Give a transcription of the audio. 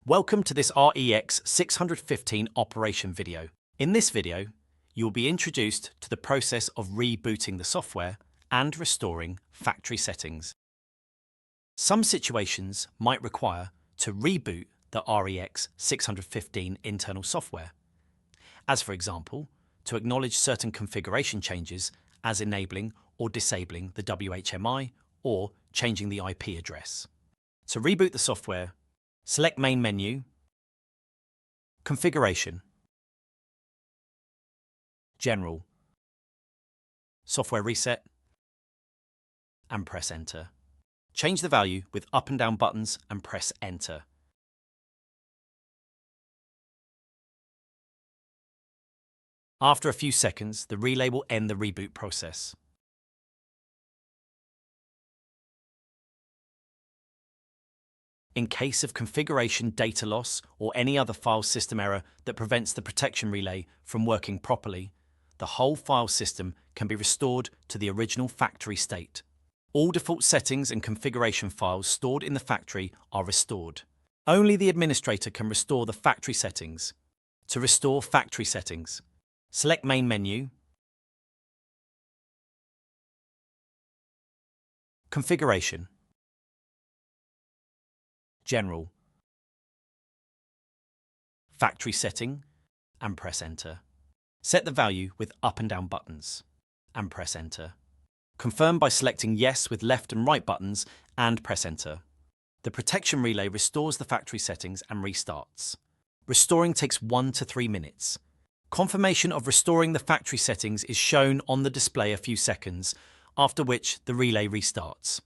Welcome to this REX615 operation video. In this video, you will be introduced to the process of rebooting the software and restoring factory settings. Some situations might require to reboot the REX615 internal software, as for example, to acknowledge certain configuration changes as enabling or disabling the WHMI or changing the IP address. To reboot the software, select Main menu, Configuration, General, Software Reset, and press Enter. Change the value with up and down buttons and press Enter. After a few seconds, the relay will end the reboot process. In case of configuration data loss or any other file system error that prevents the protection relay from working properly, the whole file system can be restored to the original factory state. All default settings and configuration files stored in the factory are restored. Only the administrator can restore the factory settings. To restore factory settings, select Main menu, Configuration, General, Factory Setting, and press Enter. Set the value with up and down buttons, and press Enter. Confirm by selecting Yes with left and right buttons, and press Enter. The protection relay restores the factory settings and restarts. Restoring takes 1 to 3 minutes. Confirmation of restoring the factory settings is shown on the display a few seconds, after which the relay restarts.